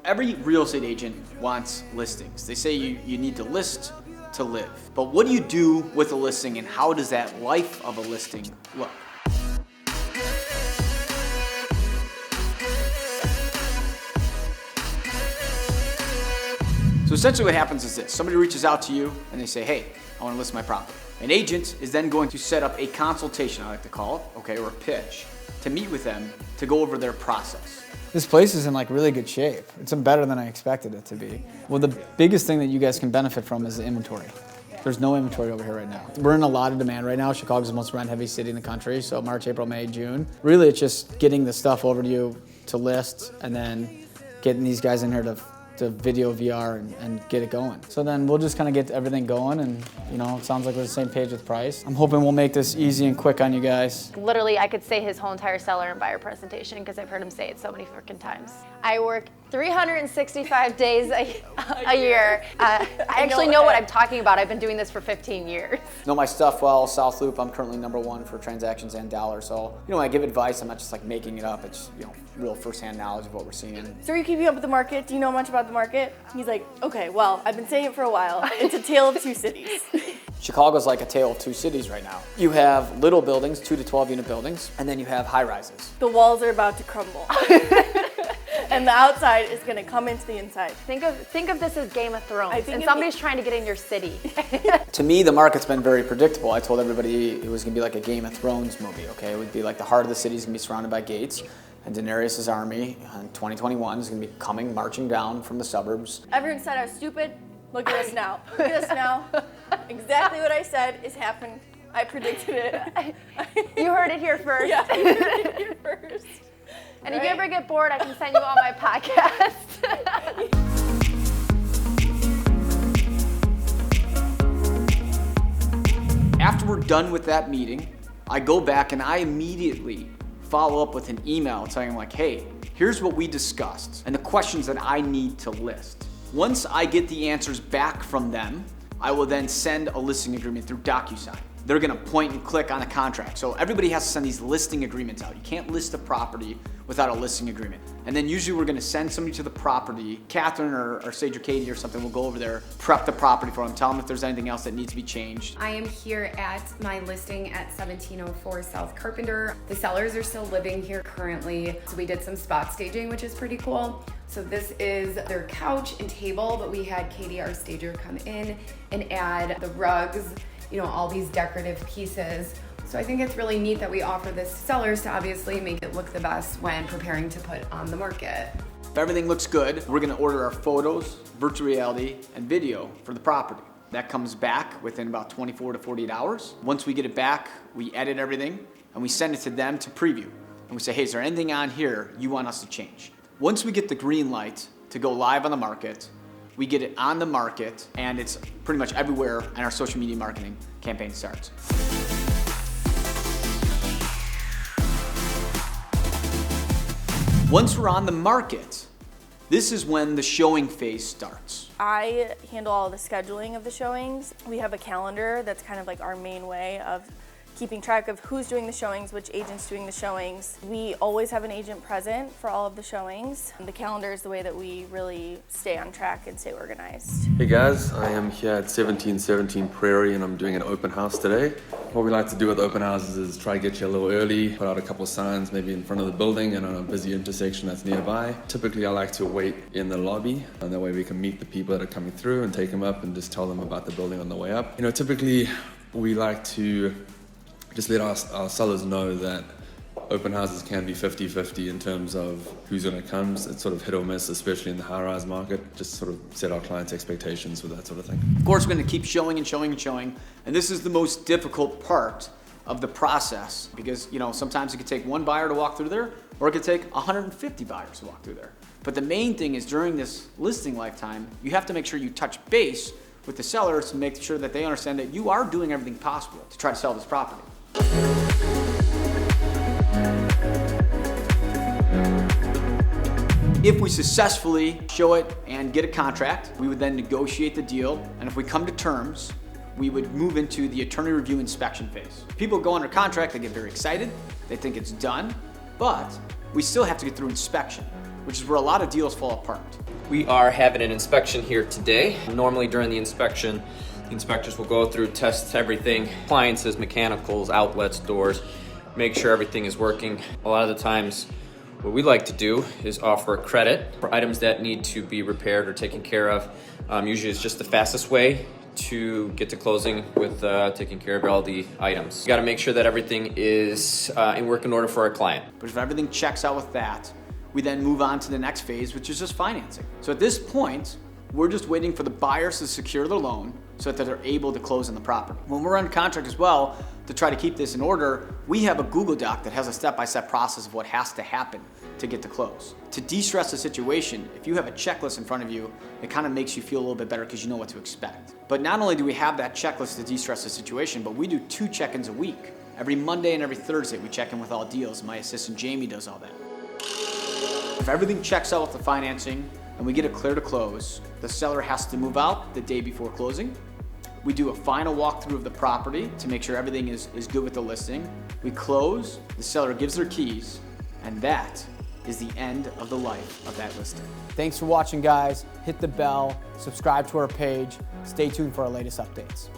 Every real estate agent wants listings. They say you need to list to live. But what do you do with a listing, and how does that life of a listing look? So essentially what happens is this. Somebody reaches out to you and they say, hey, I want to list my property. An agent is then going to set up a consultation, I like to call it, okay, or a pitch, to meet with them to go over their process. This place is in like really good shape. It's better than I expected it to be. Well, the biggest thing that you guys can benefit from is the inventory. There's no inventory over here right now. We're in a lot of demand right now. Chicago's the most rent-heavy city in the country, so March, April, May, June. Really, it's just getting the stuff over to you to list, and then getting these guys in here to video VR and get it going. So then we'll just kind of get everything going, and it sounds like we're on the same page with price. I'm hoping we'll make this easy and quick on you guys. Literally, I could say his whole entire seller and buyer presentation because I've heard him say it so many freaking times. I work 365 days a year. I actually know what I'm talking about. I've been doing this for 15 years. Know my stuff well. South Loop, I'm currently #1 for transactions and dollars. So, when I give advice, I'm not just like making it up. It's, real firsthand knowledge of what we're seeing. So are you keeping up with the market? Do you know much about the market? He's like, okay, well, I've been saying it for a while. It's a tale of two cities. Chicago's like a tale of two cities right now. You have little buildings, 2 to 12 unit buildings, and then you have high rises. The walls are about to crumble. And the outside is going to come into the inside. Think of this as Game of Thrones, and somebody's trying to get in your city. To me, the market's been very predictable. I told everybody it was going to be like a Game of Thrones movie, okay? It would be like the heart of the city is going to be surrounded by gates, and Daenerys' army in 2021 is going to be marching down from the suburbs. Everyone said I was stupid. Look at us now. Look at us now. Exactly what I said is happened. I predicted it. You heard it here first. Yeah, you heard it here first. And if you ever get bored, I can send you on my podcast. After we're done with that meeting, I go back and I immediately follow up with an email telling them like, hey, here's what we discussed and the questions that I need to list. Once I get the answers back from them, I will then send a listing agreement through DocuSign. They're gonna point and click on a contract. So everybody has to send these listing agreements out. You can't list a property without a listing agreement. And then usually we're gonna send somebody to the property. Catherine or Sage or Katie or something will go over there, prep the property for them, tell them if there's anything else that needs to be changed. I am here at my listing at 1704 South Carpenter. The sellers are still living here currently. So we did some spot staging, which is pretty cool. So this is their couch and table, but we had Katie, our stager, come in and add the rugs, all these decorative pieces. So I think it's really neat that we offer this to sellers to obviously make it look the best when preparing to put on the market. If everything looks good, we're gonna order our photos, virtual reality, and video for the property. That comes back within about 24 to 48 hours. Once we get it back, we edit everything and we send it to them to preview. And we say, hey, is there anything on here you want us to change? Once we get the green light to go live on the market, we get it on the market, and it's pretty much everywhere, and our social media marketing campaign starts. Once we're on the market, this is when the showing phase starts. I handle all the scheduling of the showings. We have a calendar that's kind of like our main way of keeping track of who's doing the showings, which agent's doing the showings. We always have an agent present for all of the showings. The calendar is the way that we really stay on track and stay organized. Hey guys, I am here at 1717 Prairie and I'm doing an open house today. What we like to do with open houses is try to get you a little early, put out a couple of signs maybe in front of the building and on a busy intersection that's nearby. Typically I like to wait in the lobby, and that way we can meet the people that are coming through and take them up and just tell them about the building on the way up. Typically we like to just let our sellers know that open houses can be 50-50 in terms of who's going to come. It's sort of hit or miss, especially in the high-rise market. Just sort of set our clients' expectations with that sort of thing. Of course, we're going to keep showing and showing and showing, and this is the most difficult part of the process because sometimes it could take one buyer to walk through there, or it could take 150 buyers to walk through there. But the main thing is during this listing lifetime, you have to make sure you touch base with the sellers to make sure that they understand that you are doing everything possible to try to sell this property. If we successfully show it and get a contract, we would then negotiate the deal, and if we come to terms, we would move into the attorney review inspection phase. People go under contract, they get very excited, they think it's done, but we still have to get through inspection. which is where a lot of deals fall apart. We are having an inspection here today. Normally during the inspection, the inspectors will go through, test everything, appliances, mechanicals, outlets, doors, make sure everything is working. A lot of the times, what we like to do is offer a credit for items that need to be repaired or taken care of. Usually it's just the fastest way to get to closing with taking care of all the items. You gotta make sure that everything is in working order for our client. But if everything checks out with that, we then move on to the next phase, which is just financing. So at this point, we're just waiting for the buyers to secure their loan so that they're able to close on the property. When we're under contract as well, to try to keep this in order, we have a Google Doc that has a step-by-step process of what has to happen to get to close. To de-stress the situation, if you have a checklist in front of you, it kind of makes you feel a little bit better because you know what to expect. But not only do we have that checklist to de-stress the situation, but we do 2 check-ins a week. Every Monday and every Thursday, we check in with all deals. My assistant Jamie does all that. If everything checks out with the financing and we get it clear to close, the seller has to move out the day before closing. We do a final walkthrough of the property to make sure everything is good with the listing. We close, the seller gives their keys, and that is the end of the life of that listing. Thanks for watching, guys. Hit the bell, subscribe to our page. Stay tuned for our latest updates.